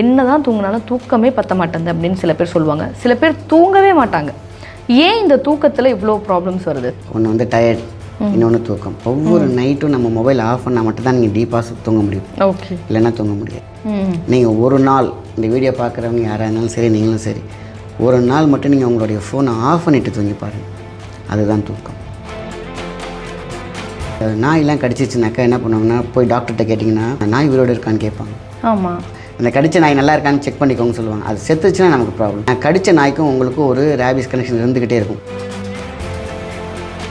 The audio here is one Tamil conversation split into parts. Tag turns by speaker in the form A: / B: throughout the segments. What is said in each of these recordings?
A: என்னதான் தூங்கினாலும் தூக்கமே பத்த மாட்டேங்குது அப்படின்னு சில பேர் சொல்லுவாங்க. சில பேர் தூங்கவே மாட்டாங்க. ஏன் இந்த தூக்கத்தில் இவ்வளோ ப்ராப்ளம்ஸ் வருது?
B: ஒன்று வந்து டயர்ட், இன்னொன்று தூக்கம். ஒவ்வொரு நைட்டும் நம்ம மொபைல் ஆஃப் பண்ணால் மட்டும் தான் நீங்கள் டீப்பாக தூங்க முடியும்.
A: ஓகே,
B: இல்லைன்னா தூங்க முடியாது. நீங்கள் ஒரு நாள் இந்த வீடியோ பார்க்குறவங்க யாராக இருந்தாலும் சரி, நீங்களும் சரி, ஒரு நாள் மட்டும் நீங்கள் உங்களுடைய ஃபோனை ஆஃப் பண்ணிவிட்டு தூங்கி பாருங்கள். அதுதான் தூக்கம். நாயெல்லாம் கடிச்சிச்சுனாக்கா என்ன பண்ணுவாங்கன்னா, போய் டாக்டர்கிட்ட கேட்டிங்கன்னா நாய் உயிரோடு இருக்கான்னு கேட்பாங்க.
A: ஆமாம்,
B: அந்த கடித்த நாய் நல்லா இருக்கான்னு செக் பண்ணிக்கோங்க சொல்லுவாங்க. அது செத்துச்சுன்னா நமக்கு ப்ராப்ளம். கடித்த நாய்க்கும் உங்களுக்கும் ஒரு ரேபிஸ் கனெக்ஷன் இருந்துக்கிட்டே இருக்கும்.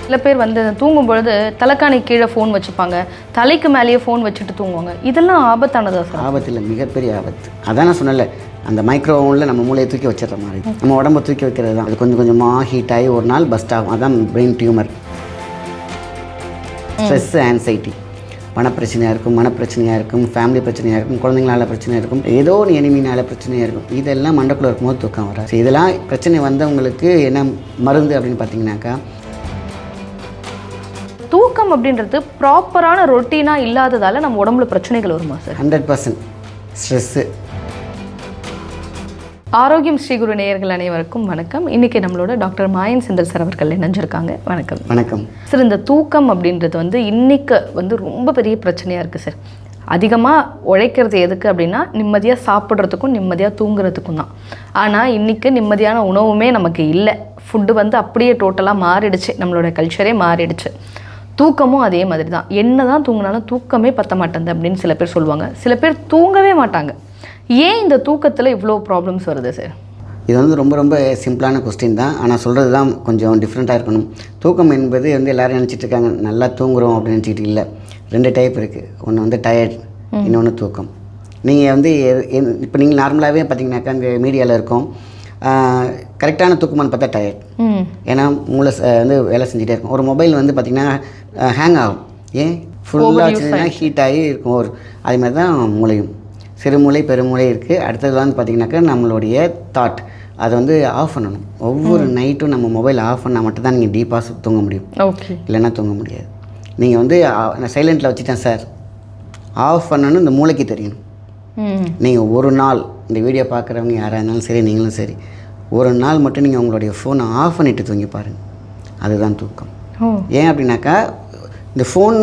A: சில பேர் வந்து தூங்கும் பொழுது தலைக்காணி கீழே ஃபோன் வச்சுப்பாங்க, தலைக்கு மேலேயே ஃபோன் வச்சுட்டு தூங்குவாங்க. இதெல்லாம் ஆபத்தானதா சார்?
B: ஆபத்து இல்லை, மிகப்பெரிய ஆபத்து. அதான் நான் சொன்னல, அந்த மைக்ரோ ஓவனில் நம்ம மூளையை தூக்கி வச்சிடுற மாதிரி, நம்ம உடம்பை தூக்கி வைக்கிறது தான். அது கொஞ்சம் கொஞ்சமாக ஹீட் ஆகி ஒரு நாள் பஸ்ட் ஆகும். அதான் பிரெயின் டியூமர். ஸ்ட்ரெஸ், ஆன்சைட்டி, பணப்பிரச்சனையாக இருக்கும், மனப்பிரச்சனையாக இருக்கும், ஃபேமிலி பிரச்சனையாக இருக்கும், குழந்தைங்களால பிரச்சனையாக இருக்கும், ஏதோ ஒரு எனிமினால பிரச்சனையாக இருக்கும். இதெல்லாம் மண்டக்குள்ளே இருக்கும்போது தூக்கம் வராது. இதெல்லாம் பிரச்சனை வந்தவங்களுக்கு என்ன மருந்து அப்படின்னு பார்த்தீங்கன்னாக்கா,
A: தூக்கம் அப்படின்றது ப்ராப்பரான ரொட்டீனாக இல்லாததால் நம்ம உடம்புல பிரச்சனைகள் வருமா சார்?
B: 100% ஸ்ட்ரெஸ்ஸு.
A: ஆரோக்கியம் ஸ்ரீகுரு நேயர்கள் அனைவருக்கும் வணக்கம். இன்றைக்கி நம்மளோட டாக்டர் மாயன் செந்தில் சார் அவர்கள் இணைஞ்சிருக்காங்க. வணக்கம்.
B: வணக்கம்
A: சார். இந்த தூக்கம் அப்படின்றது வந்து இன்றைக்கு வந்து ரொம்ப பெரிய பிரச்சனையாக இருக்குது சார். அதிகமாக உழைக்கிறது எதுக்கு அப்படின்னா, நிம்மதியாக சாப்பிட்றதுக்கும் நிம்மதியாக தூங்குறதுக்கும் தான். ஆனால் இன்றைக்கி நிம்மதியான உணவுமே நமக்கு இல்லை. ஃபுட்டு வந்து அப்படியே டோட்டலாக மாறிடுச்சு, நம்மளோட கல்ச்சரே மாறிடுச்சு. தூக்கமும் அதே மாதிரி தான். என்ன தான் தூங்கினாலும் தூக்கமே பத்த மாட்டேங்குது அப்படின்னு சில பேர் சொல்லுவாங்க. சில பேர் தூங்கவே மாட்டாங்க. ஏன் இந்த தூக்கத்தில் இவ்வளோ ப்ராப்ளம்ஸ் வருது சார்?
B: இது வந்து ரொம்ப ரொம்ப சிம்பிளான கொஸ்டின் தான். ஆனால் சொல்கிறது தான் கொஞ்சம் டிஃப்ரெண்ட்டாக இருக்கணும். தூக்கம் என்பது வந்து எல்லோரும் நினச்சிட்டு இருக்காங்க நல்லா தூங்குறோம் அப்படின்னு நினச்சிக்கிட்டு இல்லை. 2 டைப் இருக்குது. ஒன்று வந்து டயர்ட், இன்னொன்று தூக்கம். நீங்கள் வந்து இப்போ நீங்கள் நார்மலாகவே பார்த்தீங்கன்னாக்கா இந்த மீடியாவில் இருக்கும், கரெக்டான தூக்கமானு பார்த்தா டயர்ட். ஏன்னா மூளை வந்து வேலை செஞ்சுட்டே இருக்கும். ஒரு மொபைல் வந்து பார்த்திங்கன்னா ஹேங் ஆகும். ஏன்? ஃபுல்லாக வச்சுன்னா ஹீட் ஆகி இருக்கும். அதே மாதிரி தான் மூளையும். சிறுமூளை, பெருமூளை இருக்குது. அடுத்தது வந்து பார்த்திங்கனாக்கா நம்மளுடைய தாட், அதை வந்து ஆஃப் பண்ணணும். ஒவ்வொரு நைட்டும் நம்ம மொபைல் ஆஃப் பண்ணால் மட்டும் தான் நீங்கள் டீப்பாக தூங்க முடியும்.
A: ஓகே,
B: இல்லைன்னா தூங்க முடியாது. நீங்கள் வந்து நான் சைலண்ட்டில் வச்சுட்டேன் சார், ஆஃப் பண்ணணும்னு இந்த மூளைக்கு தெரியணும். நீங்கள் ஒரு நாள் இந்த வீடியோ பார்க்குறவங்க யாராக இருந்தாலும் சரி, நீங்களும் சரி, ஒரு நாள் மட்டும் நீங்கள் உங்களுடைய ஃபோனை ஆஃப் பண்ணிவிட்டு தூங்கி பாருங்கள். அதுதான் தூக்கம். ஏன் அப்படின்னாக்கா, இந்த ஃபோன்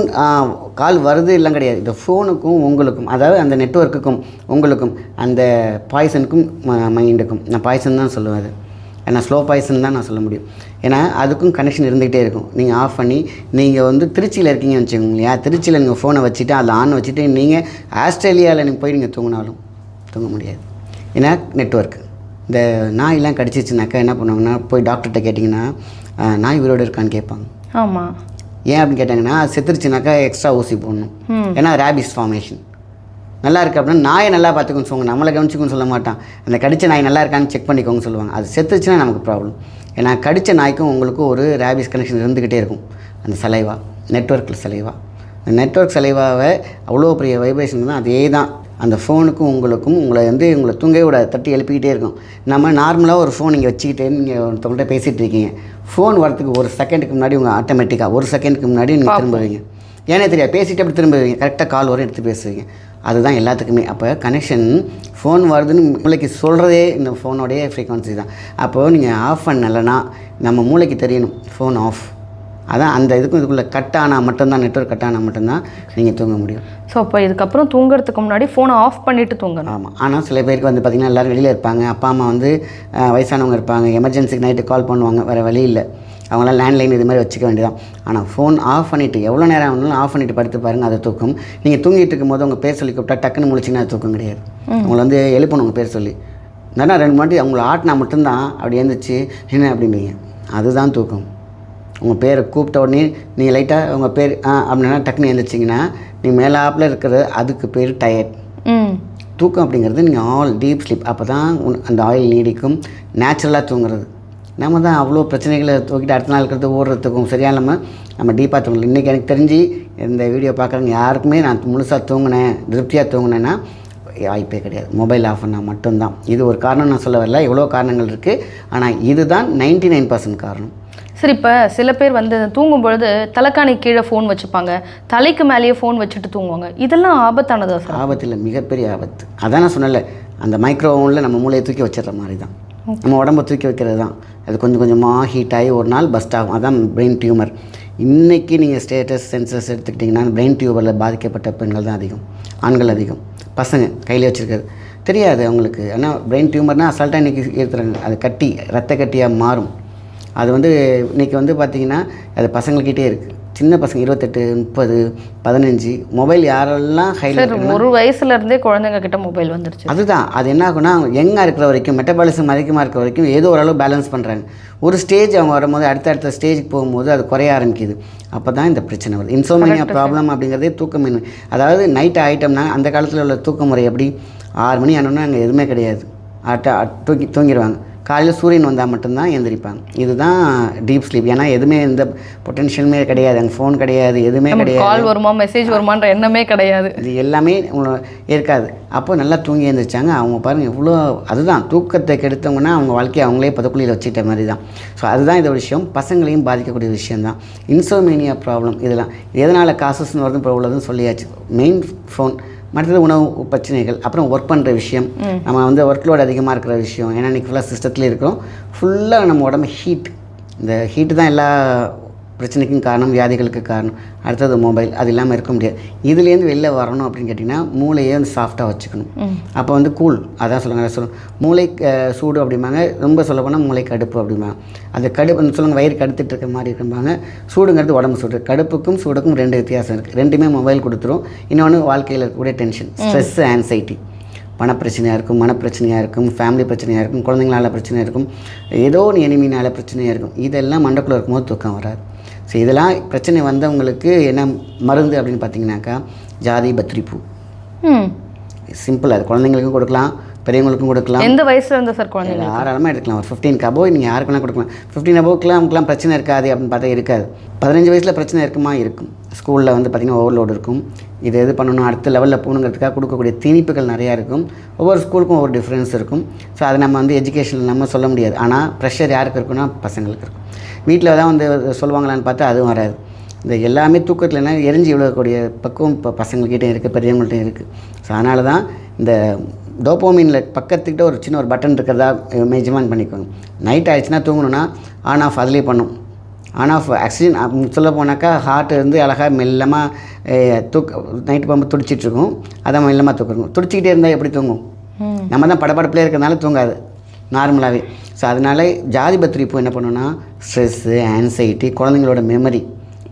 B: கால் வருது எல்லாம் கிடையாது. இந்த ஃபோனுக்கும் உங்களுக்கும், அதாவது அந்த நெட்வொர்க்குக்கும் உங்களுக்கும், அந்த பாய்சனுக்கும் மைண்டுக்கும், நான் பாய்சன் தான் சொல்லுவேன். அது ஏன்னா ஸ்லோ பாய்சன் தான் நான் சொல்ல முடியும். ஏன்னா அதுக்கும் கனெக்ஷன் இருந்துகிட்டே இருக்கும். நீங்கள் ஆஃப் பண்ணி, நீங்கள் வந்து திருச்சியில் இருக்கீங்கன்னு வச்சுக்கோங்க இல்லையா, திருச்சியில் நீங்கள் ஃபோனை வச்சுட்டு அதில் ஆன் வச்சுட்டு நீங்கள் ஆஸ்திரேலியாவில் நீங்கள் போய் நீங்கள் தூங்கினாலும் தூங்க முடியாது. ஏன்னா நெட்வொர்க். இந்த நாயெல்லாம் கடிச்சிச்சுனாக்கா என்ன பண்ணுவாங்கன்னா, போய் டாக்டர்கிட்ட கேட்டிங்கன்னா நாய் உயிரோடு இருக்கான்னு கேட்பாங்க.
A: ஆமாம்.
B: ஏன் அப்படின்னு கேட்டாங்கன்னா, அது செத்துருச்சுனாக்கா எக்ஸ்ட்ரா ஊசி போடணும். ஏன்னா ரேபிஸ் ஃபார்மேஷன். நல்லா இருக்குது அப்படின்னா நாயை நல்லா பார்த்துக்கோன்னு சொல்லுவாங்க, நம்மளை கவனிச்சிக்கோன்னு சொல்ல மாட்டான். அந்த கடித்த நாய் நல்லா இருக்கான்னு செக் பண்ணிக்கோங்க சொல்லுவாங்க. அது செத்துச்சுன்னா நமக்கு ப்ராப்ளம். ஏன்னா கடித்த நாய்க்கும் உங்களுக்கும் ஒரு ரேபிஸ் கனெக்ஷன் இருந்துக்கிட்டே இருக்கும். அந்த சலைவா, நெட்வொர்க்கில் சலைவா, அந்த நெட்வொர்க் சலைவாவை அவ்வளோ பெரிய வைப்ரேஷன் தான். அதே தான் அந்த ஃபோனுக்கும் உங்களுக்கும். உங்களை தூங்கவே விடாது, தட்டி எழுப்பிக்கிட்டே இருக்கும். நம்ம நார்மலாக ஒரு ஃபோன் நீங்கள் வச்சுக்கிட்டே நீங்கள் ஒருத்தவங்கள்ட்ட பேசிகிட்டு இருக்கீங்க, ஃபோன் வரத்துக்கு ஒரு செகண்டுக்கு முன்னாடி உங்கள் ஆட்டோமேட்டிக்காக ஒரு செகண்டுக்கு முன்னாடி நீங்கள் திரும்புவீங்க. ஏன்னே தெரியாது, பேசிட்டு அப்படி திரும்புவீங்க, கரெக்டாக கால் வரும் எடுத்து பேசுவீங்க. அதுதான் எல்லாத்துக்குமே. அப்போ கனெக்ஷன் ஃபோன் வருதுன்னு மூளைக்கு சொல்கிறதே இந்த ஃபோனோடைய ஃப்ரீக்வன்சி தான். அப்போது நீங்கள் ஆஃப் பண்ணலைன்னா நம்ம மூளைக்கு தெரியணும் ஃபோன் ஆஃப். அதான் அந்த இதுக்குள்ளே கட் ஆனால் மட்டும்தான், நெட்வொர்க் கட் ஆனால் மட்டும்தான் நீங்கள் தூங்க முடியும்.
A: ஸோ அப்போ இதுக்கப்புறம் தூங்குறதுக்கு முன்னாடி ஃபோனை ஆஃப் பண்ணிவிட்டு தூங்கணும்.
B: ஆமாம். ஆனால் சில பேருக்கு வந்து பார்த்திங்கன்னா எல்லோரும் வெளியில் இருப்பாங்க, அப்பா அம்மா வந்து வயசானவங்க இருப்பாங்க, எமர்ஜென்சிக்கு நைட்டு கால் பண்ணுவாங்க, வேறு வழி இல்லை, அவங்களாம் லேண்ட்லைன் இது மாதிரி வச்சுக்க வேண்டியதான். ஆனால் ஃபோன் ஆஃப் பண்ணிவிட்டு எவ்வளோ நேரம் ஆனாலும் ஆஃப் பண்ணிவிட்டு படுத்து பாருங்கள், அதை தூக்கம். நீங்கள் தூங்கிட்டு இருக்கும்போது உங்கள் பேர் சொல்லி கூப்பிட்டா டக்குன்னு முழிச்சிங்கன்னா அது தூக்கம் கிடையாது. உங்களை வந்து எழுப்பணும் உங்கள் பேர் சொல்லி. இல்லைன்னா 2 மாட்டி அவங்கள ஆட்டினா மட்டும்தான் அப்படி எழுந்திரிச்சு என்ன அப்படிம்பீங்க. அதுதான் தூக்கம். உங்கள் பேரை கூப்பிட்ட உடனே நீங்கள் லைட்டாக உங்கள் பேர் அப்படின்னா டக்குன்னு எழுந்திரிச்சிங்கன்னா நீங்கள் மேலாப்பில் இருக்கிறது, அதுக்கு பேர் டயர்ட். தூக்கம் அப்படிங்கிறது நீங்கள் ஆல் டீப் ஸ்லீப். அப்போ தான் அந்த ஆயில் நீடிக்கும், நேச்சுரலாக தூங்குறது. நம்ம தான் அவ்வளோ பிரச்சனைகளை தூக்கிட்டு அடுத்த நாள் இருக்கிறது ஓடுறதுக்கும் சரியாக நம்ம டீப்பாக தூங்கலாம். இன்றைக்கி எனக்கு தெரிஞ்சு இந்த வீடியோ பார்க்குறவங்க யாருக்குமே நான் முழுசாக தூங்கினேன், திருப்தியாக தூங்கினேன்னா வாய்ப்பே கிடையாது. மொபைல் ஆஃப் பண்ணால் மட்டும்தான். இது ஒரு காரணம் நான் சொல்ல வரல, எவ்வளோ காரணங்கள் இருக்குது. ஆனால் இதுதான் 99% காரணம்.
A: சரி, இப்போ சில பேர் வந்து தூங்கும் பொழுது தலைக்காணி கீழே ஃபோன் வச்சுப்பாங்க, தலைக்கு மேலேயே ஃபோன் வச்சுட்டு தூங்குவாங்க. இதெல்லாம் ஆபத்தானதா சார்?
B: ஆபத்து இல்லை, மிகப்பெரிய ஆபத்து. அதான் நான் சொன்னல, அந்த மைக்ரோ ஓவனில் நம்ம மூளையை தூக்கி வச்சிடுற மாதிரி தான், நம்ம உடம்பை தூக்கி வைக்கிறது தான். அது கொஞ்சம் கொஞ்சமாக ஹீட் ஆகி ஒரு நாள் பஸ்ட் ஆகும். அதான் பிரெயின் டியூமர். இன்றைக்கி நீங்கள் ஸ்டேட்டஸ் சென்சஸ் எடுத்துக்கிட்டிங்கன்னா பிரெயின் டியூமரில் பாதிக்கப்பட்ட பெண்கள் தான் அதிகம், ஆண்கள் அதிகம். பசங்க கையில் வச்சுருக்காது தெரியாது அவங்களுக்கு. ஆனால் பிரெயின் டியூமர்னால் அசால்ட்டாக இன்றைக்கி ஏற்றுறாங்க. அது கட்டி ரத்த கட்டியாக மாறும். அது வந்து இன்றைக்கி வந்து பார்த்திங்கன்னா அது பசங்கள்கிட்டே இருக்குது. சின்ன பசங்க 28, 30, 15 மொபைல் யாரெல்லாம் கையில்
A: ஒரு வயசுலேருந்தே குழந்தைங்க கிட்ட மொபைல் வந்துருச்சு.
B: அதுதான் அது என்ன ஆகுனா யங்காக இருக்கிற வரைக்கும் மெட்டபாலிசம் அதிகமாக இருக்கிற வரைக்கும் ஏதோ ஓரளவு பேலன்ஸ் பண்ணுறாங்க. ஒரு ஸ்டேஜ் அவங்க வரும்போது அடுத்த ஸ்டேஜுக்கு போகும்போது அது குறைய ஆரம்பிக்குது. அப்போ தான் இந்த பிரச்சனை வருது. இன்சோமேனியா ப்ராப்ளம் அப்படிங்கிறதே தூக்கமின்மை. அதாவது நைட்டு ஆகிட்டோம்னா அந்த காலத்தில் உள்ள தூக்க முறை எப்படி 6 மணி ஆனோன்னா அங்கே எதுவுமே கிடையாது, தூங்கிடுவாங்க. காலையில் சூரியன் வந்தால் மட்டும்தான் எழுந்திரிப்பாங்க. இதுதான் டீப் ஸ்லீப். ஏன்னா எதுவுமே எந்த பொட்டென்ஷியலுமே கிடையாது, அங்கே ஃபோன் கிடையாது, எதுவுமே கிடையாது,
A: கால் வருமா மெசேஜ் வருமான்ற எண்ணமே கிடையாது,
B: இது எல்லாமே இருக்காது. அப்போ நல்லா தூங்கி எழுந்திரிச்சாங்க. அவங்க பாருங்கள் எவ்வளோ, அதுதான் தூக்கத்தை கெடுத்தவங்கன்னா அவங்க வாழ்க்கையை அவங்களே பதக்குழியில் வச்சுக்கிட்ட மாதிரி தான். ஸோ அதுதான் இந்த விஷயம், பசங்களையும் பாதிக்கக்கூடிய விஷயந்தான் இன்சோமேனியா ப்ராப்ளம். இதெல்லாம் எதனால் காசஸ்ன்னு வருது இப்போ உள்ளதுன்னு சொல்லியாச்சு. மெயின் ஃபோன், மற்றது உணவு பிரச்சனைகள், அப்புறம் ஒர்க் பண்ணுற விஷயம், நம்ம வந்து ஒர்க் லோட் அதிகமாக இருக்கிற விஷயம். ஏன்னா இன்றைக்கி ஃபுல்லாக சிஸ்டத்துலேயே இருக்கிறோம். ஃபுல்லாக நம்ம உடம்பு ஹீட், இந்த ஹீட்டு தான் எல்லா பிரச்சனைக்கும் காரணம், வியாதிகளுக்கு காரணம். அடுத்தது மொபைல், அது இல்லாமல் இருக்க முடியாது. இதுலேருந்து வெளில வரணும் அப்படின்னு கேட்டிங்கன்னா மூளையை வந்து சாஃப்டாக வச்சுக்கணும். அப்போ வந்து கூல், அதான் சொல்லுங்கள் மூளை சூடு அப்படிம்பாங்க, ரொம்ப சொல்ல போனால் மூளை கடுப்பு அப்படிம்பாங்க. அந்த கடுப்பு சொல்லுங்கள் வயிறு கடுத்துட்டு இருக்க மாதிரி இருக்கும்பாங்க. சூடுங்கிறது உடம்பு சூடு. கடுப்புக்கும் சூடுக்கும் 2 வித்தியாசம் இருக்குது. ரெண்டுமே மொபைல் கொடுத்துரும். இன்னொன்று வாழ்க்கையில் இருக்கக்கூடிய டென்ஷன், ஸ்ட்ரெஸ், ஆன்சைட்டி, பணப்பிரச்சனையாக இருக்கும், மனப்பிரச்சனையாக இருக்கும், ஃபேமிலி பிரச்சனையாக இருக்கும், குழந்தைங்களால் பிரச்சனையாக இருக்கும், ஏதோ ஒரு எனிமினால் பிரச்சனையாக இருக்கும். இதெல்லாம் மண்டக்குள்ளே இருக்கும்போது தூக்கம் வராது. ஸோ இதெல்லாம் பிரச்சனை வந்தவங்களுக்கு என்ன மருந்து அப்படின்னு பார்த்தீங்கன்னாக்கா ஜாதி பத்திரிப்பூ. சிம்பிள். அது குழந்தைங்களுக்கும் கொடுக்கலாம், பெரியவங்களுக்கும் கொடுக்கலாம்.
A: எந்த வயசுல இருந்து சார் குழந்தைங்க?
B: தாராளமாக எடுக்கலாம். ஒரு 15 அபோவ் நீங்கள் யாருக்குன்னா கொடுக்கலாம். 15 அபோவ்க்குலாம் அவங்களுக்குலாம் பிரச்சனை இருக்காது அப்படின்னு பார்த்தா இருக்காது. 15 வயசில் பிரச்சனை இருக்குமா? இருக்கும். ஸ்கூலில் வந்து பார்த்திங்கன்னா ஓவர்லோடு இருக்கும். இது பண்ணணும், அடுத்த லெவலில் போகணுங்கிறதுக்காக கொடுக்கக்கூடிய திணிப்புகள் நிறையா இருக்கும். ஒவ்வொரு ஸ்கூலுக்கும் ஒவ்வொரு டிஃப்ரென்ஸ் இருக்கும். ஸோ அதை நம்ம வந்து எஜுகேஷனில் நம்ம சொல்ல முடியாது. ஆனால் ப்ரெஷர் யாருக்கு இருக்குன்னா பசங்களுக்கு இருக்கும். வீட்டில் தான் வந்து சொல்லுவாங்களான்னு பார்த்தா அதுவும் வராது. இந்த எல்லாமே தூக்கத்தில் என்ன எரிஞ்சு விழுகக்கூடிய பக்குவம் இப்போ பசங்கள்கிட்ட இருக்குது, பெரியவங்கள்ட்டையும் இருக்குது. ஸோ அதனால தான் இந்த டோப்போமினில் பக்கத்துக்கிட்ட ஒரு சின்ன ஒரு பட்டன் இருக்கிறதா மெஜர்மெண்ட் பண்ணிக்கோங்க. நைட் ஆகிடுச்சுன்னா தூங்கணுன்னா ஆன் ஆஃப் அதிலே பண்ணும். ஆன் ஆஃப் ஆக்சிஜன் சொல்ல போனாக்கா ஹார்ட் வந்து அழகாக மெல்லமாக நைட்டு பம்பு துடிச்சிட்ருக்கும். அதை மெல்லமாக தூக்கணும். துடிச்சிக்கிட்டே இருந்தால் எப்படி தூங்கும்? நம்ம தான் படப்படப்பிலே இருக்கிறதுனால தூங்காது நார்மலாகவே. ஸோ அதனால் ஜாதி பத்திரி பூ என்ன பண்ணுன்னா ஸ்ட்ரெஸ்ஸு, ஆன்சைட்டி, குழந்தைங்களோட மெமரி,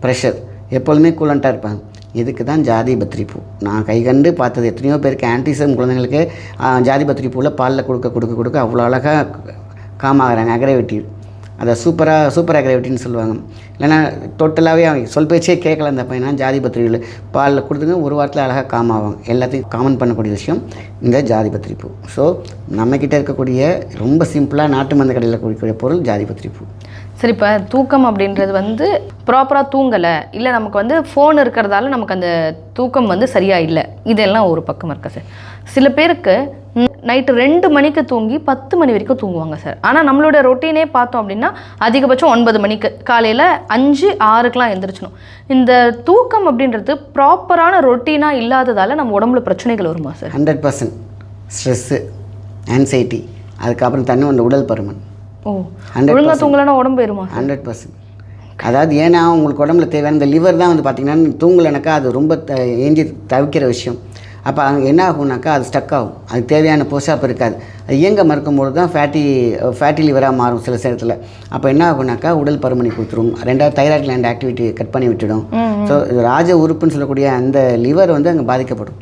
B: ப்ரெஷர், எப்பொழுதுமே கூலண்ட்டாக இருப்பாங்க. இதுக்கு தான் ஜாதி பத்திரி பூ. நான் கைகண்டு பார்த்தது எத்தனையோ பேருக்கு ஆன்டிசம் குழந்தைங்களுக்கு ஜாதி பத்திரி பூவில் பாலில் கொடுக்க அவ்வளோ அழகாக காமாகறாங்க. அக்ரேவிட்டி, அதை சூப்பர் அக்ரேவிட்டின்னு சொல்லுவாங்க. இல்லைன்னா டோட்டலாகவே அவங்க சொல் பேச்சே கேட்கல அந்த பையனா ஜாதி பத்திரியில் பாலில் கொடுத்துங்க ஒரு வாரத்தில் அழகாக காமாவாங்க. எல்லாத்தையும் காமன் பண்ணக்கூடிய விஷயம் இந்த ஜாதி பத்திரி பூ. ஸோ நம்மக்கிட்ட இருக்கக்கூடிய ரொம்ப சிம்பிளாக நாட்டு மருந்து கடையில் கொடுக்கக்கூடிய பொருள் ஜாதி பத்திரி பூ.
A: சரி, இப்போ தூக்கம் அப்படின்றது வந்து ப்ராப்பராக தூங்கலை, இல்லை நமக்கு வந்து ஃபோன் இருக்கிறதால நமக்கு அந்த தூக்கம் வந்து சரியாக இல்லை, இதெல்லாம் ஒரு பக்கம் இருக்கா சார்? சில பேருக்கு நைட்டு 2 மணிக்கு தூங்கி 10 மணி வரைக்கும் தூங்குவாங்க சார். ஆனால் நம்மளோட ரொட்டீனே பார்த்தோம் அப்படின்னா அதிகபட்சம் 9 மணிக்கு, காலையில் 5, 6க்கெலாம் எழுந்திரிச்சணும். இந்த தூக்கம் அப்படின்றது ப்ராப்பரான ரொட்டீனாக இல்லாததால் நம்ம உடம்புல பிரச்சனைகள் வருமா சார்?
B: 100% ஸ்ட்ரெஸ்ஸு, ஆன்சைட்டி, அதுக்கப்புறம் தண்ணி அந்த உடல் பருமன்.
A: ஒழுங்காக தூங்கலைன்னா உடம்பு வருமா?
B: 100%. அதாவது ஏன்னா உங்களுக்கு உடம்புல தேவையான இந்த லிவர் தான் வந்து பார்த்திங்கன்னா தூங்கலைனாக்கா அது ரொம்ப ஏஞ்சி தவிக்கிற விஷயம். அப்போ அங்கே என்ன ஆகும்னாக்கா அது ஸ்டக் ஆகும். அதுக்கு தேவையான போஷாப்பு இருக்காது. அது இயங்க மறுக்கும்போது தான் ஃபேட்டி லிவராக மாறும் சில நேரத்தில். அப்போ என்ன ஆகுனாக்கா உடல் பருமனை கொடுத்துரும். 2வது தைராய்டு கிளாண்ட் ஆக்டிவிட்டி கட் பண்ணி விட்டுடும். ஸோ ராஜ உறுப்புன்னு சொல்லக்கூடிய அந்த லிவர் வந்து அங்கே பாதிக்கப்படும்.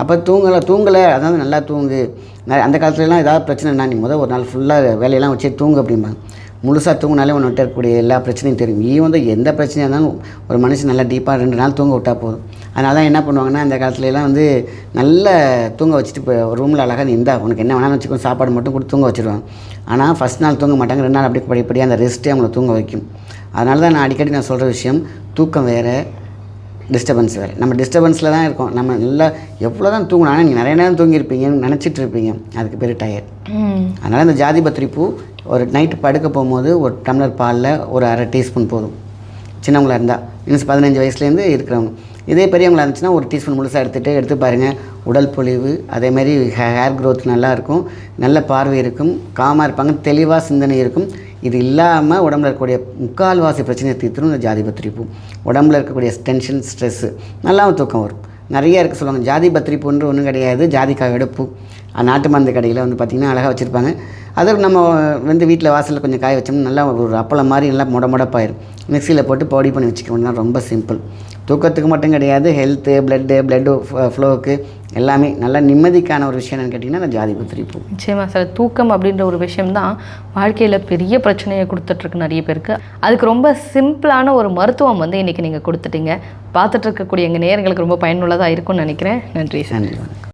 B: அப்போ தூங்கலை அதாவது நல்லா தூங்கு. அந்த காலத்துலலாம் ஏதாவது பிரச்சனைனா நீ ஒரு நாள் ஃபுல்லாக வேலையெல்லாம் வச்சு தூங்கு அப்படிம்பாங்க. முழுசாக தூங்கினாலே ஒன்று விட்டு இருக்கக்கூடிய எல்லா பிரச்சனையும் தெரியும். வந்து எந்த பிரச்சனையாக இருந்தாலும் ஒரு மனுஷன் நல்லா டீப்பாக 2 நாள் தூங்க விட்டால் போதும். அதனால தான் என்ன பண்ணுவாங்கன்னா அந்த காலத்துலலாம் வந்து நல்ல தூங்க வச்சுட்டு இப்போ ஒரு ரூமில் அழகாக நீ உனக்கு என்ன வேணாலும் வச்சுக்கோ, சாப்பாடு மட்டும் கொடுத்து தூங்க வச்சுருவாங்க. ஆனால் ஃபஸ்ட் நாள் தூங்க மாட்டாங்க, 2 நாள் அப்படி படிப்படியாக அந்த ரெஸ்ட்டே அவங்கள தூங்க வைக்கும். அதனால தான் நான் அடிக்கடி சொல்கிற விஷயம், தூக்கம் வேறு, டிஸ்டர்பன்ஸ் வேறு. நம்ம டிஸ்டர்பன்ஸில் தான் இருக்கோம். நம்ம நல்லா எவ்வளோ தான் தூங்கணும், ஆனால் நீங்கள் நிறைய நேரம் தூங்கியிருப்பீங்கன்னு நினச்சிட்டு இருப்பீங்க, அதுக்கு பேர் டயர்ட். அதனால் இந்த ஜாதி பத்திரி பூ ஒரு நைட்டு படுக்க போகும்போது ஒரு டம்ளர் பாலில் ஒரு 1/2 டீஸ்பூன் போதும். சின்னவங்களாக இருந்தால் மீன்ஸ் 15 வயசுலேருந்து இருக்கிறவங்க இதே பெரியவங்களா இருந்துச்சுன்னா ஒரு டீஸ்பூன் முழுசாக எடுத்து பாருங்கள். உடல் பொலிவு, அதேமாதிரி ஹேர் க்ரோத் நல்லாயிருக்கும், நல்ல பார்வை இருக்கும், காமாக இருப்பாங்க, தெளிவாக சிந்தனை இருக்கும். இது இல்லாமல் உடம்புல இருக்கக்கூடிய முக்கால்வாசி பிரச்சனையை தீர்த்துரும் இந்த ஜாதிபத்திரி பூ. உடம்புல இருக்கக்கூடிய டென்ஷன், ஸ்ட்ரெஸ்ஸு, நல்லாவும் தூக்கம் வரும். நிறைய இருக்குது சொல்லுவாங்க. ஜாதிபத்திரி பூன்று ஒன்றும் கிடையாது, ஜாதிக்காயோட பூ. நாட்டு மருந்து கடையில் வந்து பார்த்திங்கன்னா அழகாக வச்சுருப்பாங்க. அதை நம்ம வந்து வீட்டில் வாசலில் கொஞ்சம் காய வச்சோம்னா நல்லா ஒரு அப்பளம் மாதிரி நல்லா முடப்பாயிரும். மிக்சியில் போட்டு பொடி பண்ணி வச்சுக்கணும்னா ரொம்ப சிம்பிள். தூக்கத்துக்கு மட்டும் கிடையாது, ஹெல்த்து, பிளட்டு ஃப்ளோவுக்கு எல்லாமே நல்லா நிம்மதிக்கான ஒரு விஷயம் என்னென்னு கேட்டிங்கன்னா அந்த ஜாதிபத்திரி பூ.
A: நிச்சயமாக சார், தூக்கம் அப்படின்ற ஒரு விஷயம்தான் வாழ்க்கையில் பெரிய பிரச்சனையை கொடுத்துட்ருக்கு நிறைய பேருக்கு. அதுக்கு ரொம்ப சிம்பிளான ஒரு மருத்துவம் வந்து இன்றைக்கி நீங்கள் கொடுத்துட்டீங்க. பார்த்துட்டு இருக்கக்கூடிய எங்கள் நேயர்களுக்கு ரொம்ப பயனுள்ளதாக இருக்கும்னு நினைக்கிறேன். நன்றி சார்.
B: நன்றி.